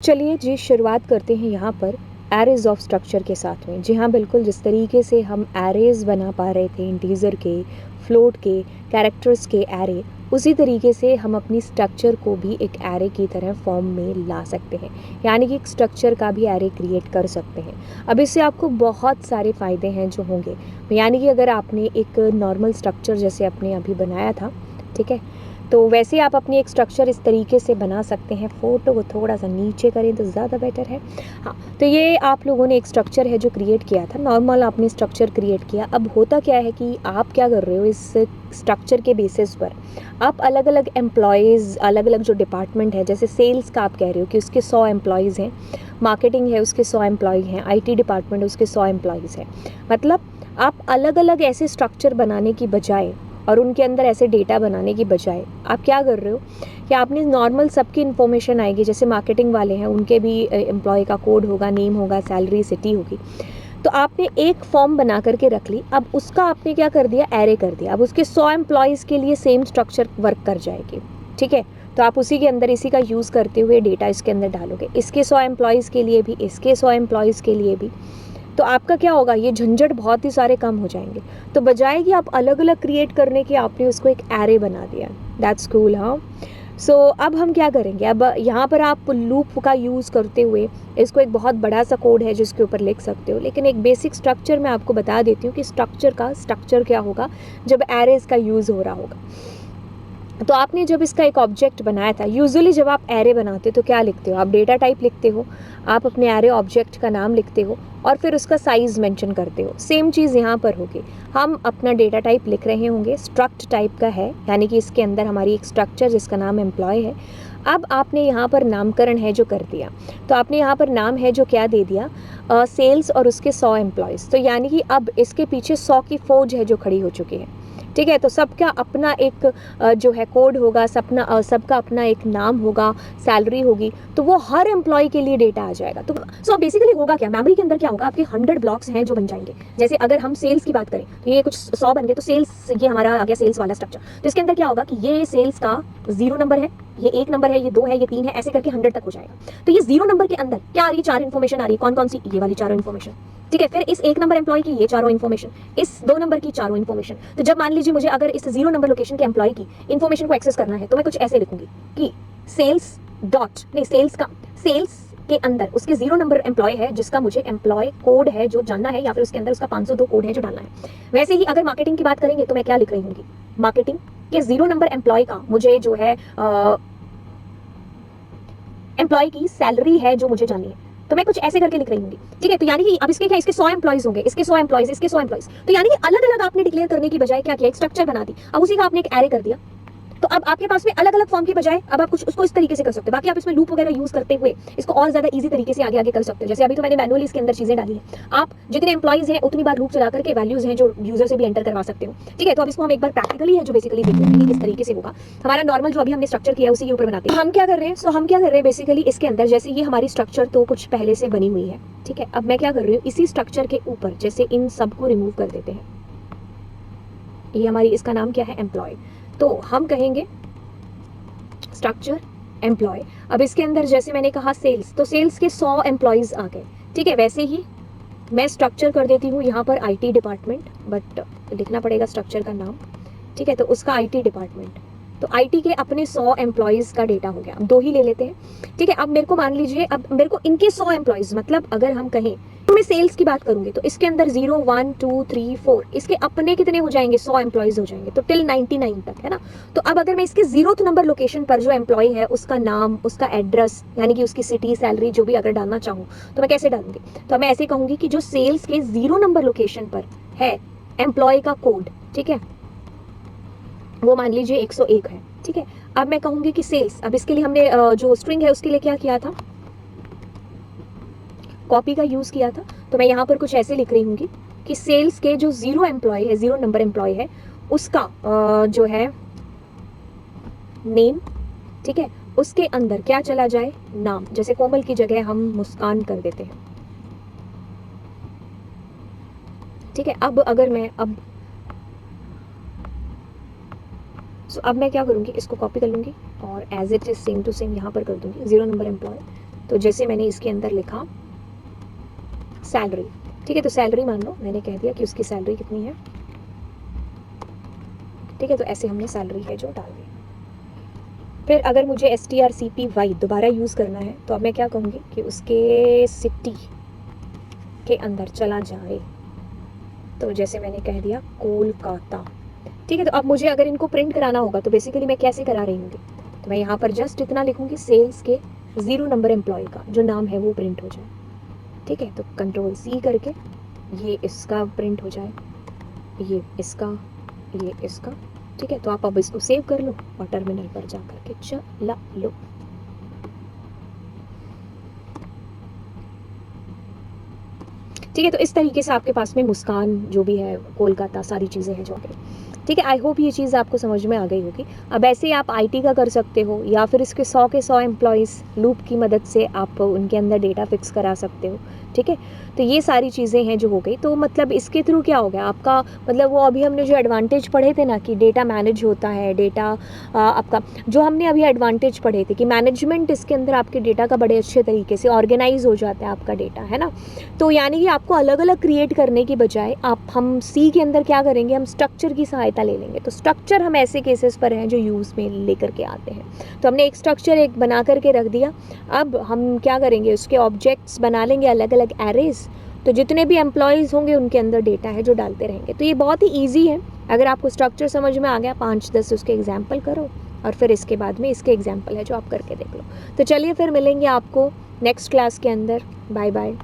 चलिए जी शुरुआत करते हैं यहाँ पर एरेज ऑफ स्ट्रक्चर के साथ में। जी हाँ, बिल्कुल जिस तरीके से हम एरेज बना पा रहे थे इंटीजर के, फ्लोट के, कैरेक्टर्स के एरे, उसी तरीके से हम अपनी स्ट्रक्चर को भी एक एरे की तरह फॉर्म में ला सकते हैं, यानी कि एक स्ट्रक्चर का भी एरे क्रिएट कर सकते हैं। अब इससे आपको बहुत सारे फ़ायदे हैं जो होंगे, यानी कि अगर आपने एक नॉर्मल स्ट्रक्चर जैसे आपने अभी बनाया था, ठीक है, तो वैसे आप अपनी एक स्ट्रक्चर इस तरीके से बना सकते हैं। फ़ोटो को थोड़ा सा नीचे करें तो ज़्यादा बेटर है। हाँ, तो ये आप लोगों ने एक स्ट्रक्चर है जो क्रिएट किया था, नॉर्मल आपने स्ट्रक्चर क्रिएट किया। अब होता क्या है कि आप क्या कर रहे हो, इस स्ट्रक्चर के बेसिस पर आप अलग अलग एम्प्लॉयज़, अलग अलग जो डिपार्टमेंट है, जैसे सेल्स का आप कह रहे हो कि उसके 100 एम्प्लॉयज़ हैं, मार्केटिंग है उसके 100 एम्प्लॉय हैं, IT डिपार्टमेंट उसके 100 एम्प्लॉयज़ हैं। मतलब आप अलग अलग ऐसे स्ट्रक्चर बनाने की बजाय और उनके अंदर ऐसे डेटा बनाने की बजाय आप क्या कर रहे हो कि आपने नॉर्मल सबकी इन्फॉर्मेशन आएगी, जैसे मार्केटिंग वाले हैं उनके भी एम्प्लॉय का कोड होगा, नेम होगा, सैलरी, सिटी होगी, तो आपने एक फॉर्म बना करके रख ली। अब उसका आपने क्या कर दिया, एरे कर दिया। अब उसके 100 एम्प्लॉयज़ के लिए सेम स्ट्रक्चर वर्क कर जाएगी, ठीक है। तो आप उसी के अंदर इसी का यूज़ करते हुए डेटा इसके अंदर डालोगे, इसके 100 एम्प्लॉयज़ के लिए भी, इसके 100 एम्प्लॉयज़ के लिए भी। तो आपका क्या होगा, ये झंझट बहुत ही सारे कम हो जाएंगे। तो बजाय कि आप अलग अलग क्रिएट करने की, आपने उसको एक एरे बना दिया। दैट्स कूल, हाँ। सो अब हम क्या करेंगे, अब यहाँ पर आप लूप का यूज़ करते हुए इसको, एक बहुत बड़ा सा कोड है जिसके ऊपर लिख सकते हो, लेकिन एक बेसिक स्ट्रक्चर मैं आपको बता देती हूँ कि स्ट्रक्चर क्या होगा जब एरेज का यूज़ हो रहा होगा। तो आपने जब इसका एक ऑब्जेक्ट बनाया था, यूजुअली जब आप एरे बनाते हो तो क्या लिखते हो, आप डेटा टाइप लिखते हो, आप अपने एरे ऑब्जेक्ट का नाम लिखते हो और फिर उसका साइज़ मेंशन करते हो। सेम चीज़ यहाँ पर होगी, हम अपना डेटा टाइप लिख रहे होंगे, स्ट्रक्ट टाइप का है, यानी कि इसके अंदर हमारी एक स्ट्रक्चर जिसका नाम एम्प्लॉय है। अब आपने यहाँ पर नामकरण है जो कर दिया, तो आपने यहाँ पर नाम है जो क्या दे दिया, सेल्स और उसके 100 एम्प्लॉयज़। तो यानी कि अब इसके पीछे 100 की फौज है जो खड़ी हो चुकी है, ठीक है। तो सबका अपना एक जो है कोड होगा, सबका अपना एक नाम होगा, सैलरी होगी, तो वो हर एम्प्लॉय के लिए डेटा आ जाएगा। तो सो बेसिकली होगा क्या, मेमोरी के अंदर क्या होगा, आपके 100 ब्लॉक्स हैं जो बन जाएंगे। जैसे अगर हम सेल्स की बात करें तो ये कुछ 100 बन गए, तो सेल्स, ये हमारा आ गया सेल्स वाला स्ट्रक्चर। तो इसके अंदर क्या होगा कि ये सेल्स का 0 नंबर है, ये 1 नंबर है, ये 2 है, ये 3 है, ऐसे करके 100 तक हो जाएगा। तो ये 0 नंबर के अंदर क्या आ रही है, 4 इन्फॉर्मेशन आ रही है। कौन कौन सी, ये वाली चारों इन्फॉर्मेशन, ठीक है। फिर इस 1 नंबर एम्प्लॉय की ये चारों इन्फॉर्मेशन, इस 2 नंबर की चारों इन्फॉर्मेशन। तो जब मान लीजिए मुझे अगर इस 0 नंबर लोकेशन के एम्प्लॉय की इन्फॉर्मेशन को एक्सेस करना है, तो मैं कुछ ऐसे लिखूंगी कि सेल्स डॉट, नहीं, सेल्स के अंदर उसके 0 नंबर एम्प्लॉय है जिसका मुझे एम्प्लॉय कोड है जो जानना है, या फिर उसके अंदर उसका 502 कोड है जो डालना है। वैसे ही अगर मार्केटिंग की बात करेंगे तो मैं क्या लिख रही हूँ, मार्केटिंग के 0 नंबर एम्प्लॉय का मुझे जो है एम्प्लॉय की सैलरी है जो मुझे जाननी है, तो मैं कुछ ऐसे करके लिख रही हूँ, ठीक है। तो यानी कि अब इसके क्या, इसके 100 एम्प्लॉयज होंगे, इसके 100 एम्प्लॉयज, इसके 100 एम्प्लॉयज, तो यानी कि अलग अलग आपने डिक्लेयर करने की बजाय क्या किया, एक स्ट्रक्चर बना दी। अब उसी का आपने एक एरे कर दिया। तो अब आपके पास में अलग अलग फॉर्म की बजाय अब आप कुछ उसको इस तरीके से कर सकते हो। बाकी आप इसमें लूप वगैरह यूज करते हुए इसको और ज्यादा इजी तरीके से आगे आगे कर सकते हो। जैसे अभी तो मैंने मैनुअली इसके अंदर चीजें डाली है, आप जितने एम्प्लॉयज हैं उतनी बार लूप चला करके वैल्यूज हैं जो यूजर से भी एंटर करवा सकते हो, ठीक है। तो अब इसको हम एक बार प्रैक्टिकली है जो बेसिकली देख लेते हैं कि किस तरीके से होगा। हमारा नॉर्मल जो अभी हमने स्ट्रक्चर किया है उसी के ऊपर बनाते हैं। हम क्या कर रहे हैं, हम क्या कर रहे हैं बेसिकली इसके अंदर, जैसे ये हमारी स्ट्रक्चर तो कुछ पहले से बनी हुई है, ठीक है। अब मैं क्या कर रही हूँ, इसी स्ट्रक्चर के ऊपर जैसे इन सबको रिमूव कर देते हैं। ये हमारी, इसका नाम क्या है, एम्प्लॉय। तो हम कहेंगे स्ट्रक्चर एम्प्लॉय। अब इसके अंदर जैसे मैंने कहा सेल्स, तो सेल्स के 100 एम्प्लॉयज आ गए, ठीक है। वैसे ही मैं स्ट्रक्चर कर देती हूँ यहाँ पर IT डिपार्टमेंट, बट लिखना पड़ेगा स्ट्रक्चर का नाम, ठीक है। तो उसका IT डिपार्टमेंट, तो IT के अपने 100 एम्प्लॉयज़ का डेटा हो गया। अब 2 ही ले लेते हैं, ठीक है। अब मेरे को मान लीजिए, अब मेरे को इनके 100 एम्प्लॉयज़, मतलब अगर हम कहें तो मैं सेल्स की बात करूंगी तो इसके अंदर 0 1 2 3 4 इसके अपने कितने हो जाएंगे, 100 एम्प्लॉयज़ हो जाएंगे, तो टिल 99 तक, है ना। तो अब अगर मैं इसके 0th नंबर लोकेशन पर जो एम्प्लॉय है उसका नाम, उसका एड्रेस, यानी कि उसकी सिटी, सैलरी जो भी अगर डालना चाहूँ तो मैं कैसे डालूंगी, तो मैं ऐसे कहूंगी कि जो सेल्स के 0 नंबर लोकेशन पर है एम्प्लॉय का कोड, ठीक है, वो मान लीजिए 101 है, ठीक है। अब मैं कहूंगी कि सेल्स, अब इसके लिए हमने जो स्ट्रिंग है उसके लिए क्या किया था, कॉपी का यूज किया था। तो मैं यहाँ पर कुछ ऐसे लिख रही हूँ कि सेल्स के जो 0 एम्प्लॉय है, 0 नंबर एम्प्लॉय है, उसका जो है नेम, ठीक है, उसके अंदर क्या चला जाए, नाम। जैसे कोमल की जगह हम मुस्कान कर देते हैं, ठीक है। अब अगर मैं अब मैं क्या करूंगी, इसको कॉपी कर लूंगी और as it is same to same यहाँ पर कर दूंगी, 0 नंबर एम्प्लॉय तो जैसे मैंने इसके अंदर लिखा सैलरी, ठीक है, तो सैलरी मान लो मैंने कह दिया कि उसकी सैलरी कितनी है, ठीक है, तो ऐसे हमने सैलरी है जो डाल दी। फिर अगर मुझे strcpy दोबारा यूज़ करना है तो अब मैं क्या कहूँगी कि उसके सिटी के अंदर चला जाए, तो जैसे मैंने कह दिया कोलकाता, ठीक है। तो अब मुझे अगर इनको प्रिंट कराना होगा तो बेसिकली मैं कैसे करा रही हूँ, तो मैं यहाँ पर जस्ट इतना लिखूँगी सेल्स के 0 नंबर एम्प्लॉय का जो नाम है वो प्रिंट हो जाए, ठीक है। तो Ctrl+C करके ये इसका प्रिंट हो जाए, ये इसका, ये इसका, ठीक है। तो आप अब इसको सेव कर लो और टर्मिनल पर जा करके चला लो। ठीक है, तो इस तरीके से आपके पास में मुस्कान जो भी है, कोलकाता, सारी चीज़ें हैं जो आ गई, ठीक है। आई होप ये चीज़ आपको समझ में आ गई होगी। अब ऐसे ही आप आईटी का कर सकते हो या फिर इसके 100 के 100 एम्प्लॉयज़ लूप की मदद से आप उनके अंदर डेटा फिक्स करा सकते हो, ठीक है। तो ये सारी चीज़ें हैं जो हो गई। तो मतलब इसके थ्रू क्या हो गया आपका, मतलब वो अभी हमने जो एडवांटेज पढ़े थे ना कि डेटा मैनेज होता है, डेटा आपका जो हमने अभी एडवांटेज पढ़े थे कि मैनेजमेंट इसके अंदर आपके डेटा का बड़े अच्छे तरीके से ऑर्गेनाइज हो जाता है आपका डेटा, है ना। तो यानी कि आपको अलग अलग क्रिएट करने की बजाय हम सी के अंदर क्या करेंगे, हम स्ट्रक्चर की सहायता ले लेंगे। तो स्ट्रक्चर हम ऐसे केसेस पर हैं जो यूज़ में लेकर के आते हैं। तो हमने एक स्ट्रक्चर एक बना करके रख दिया, अब हम क्या करेंगे, उसके ऑब्जेक्ट्स बना लेंगे अलग अलग एरेज, तो जितने भी एम्प्लॉयज़ होंगे उनके अंदर डेटा है जो डालते रहेंगे। तो ये बहुत ही ईजी है। अगर आपको स्ट्रक्चर समझ में आ गया, 5-10 उसके एग्जाम्पल करो और फिर इसके बाद में इसके एग्जाम्पल है जो आप करके देख लो। तो चलिए फिर मिलेंगे आपको नेक्स्ट क्लास के अंदर। Bye bye.